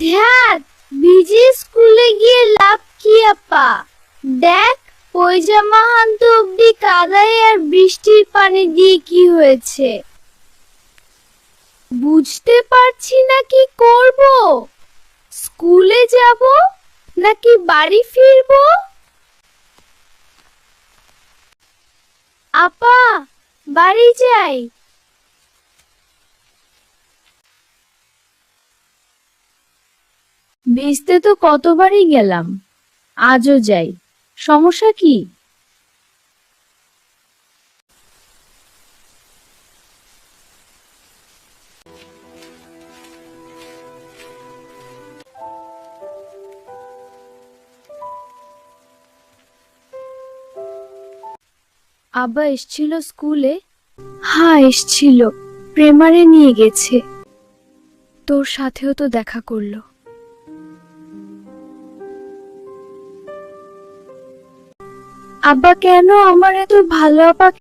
ধ্যাত, ভিজে স্কুলে গিয়ে লাভ কি আপা? দেখ, পয়জামা হানতে অব্দি কাদায় আর বৃষ্টির পানি দিয়ে কি হয়েছে। বুঝতে পারছি না কি করব। স্কুলে যাব নাকি বাড়ি ফিরব? আপা, বাড়ি যাই। ভিজতে তো কতবারই গেলাম, আজও যাই। সমস্যা কি? আব্বা এসছিল স্কুলে? হ্যাঁ, এসছিল। প্রেমারে নিয়ে গেছে। তোর সাথেও তো দেখা করলো। আব্বা কেন আমার এত ভালো আপা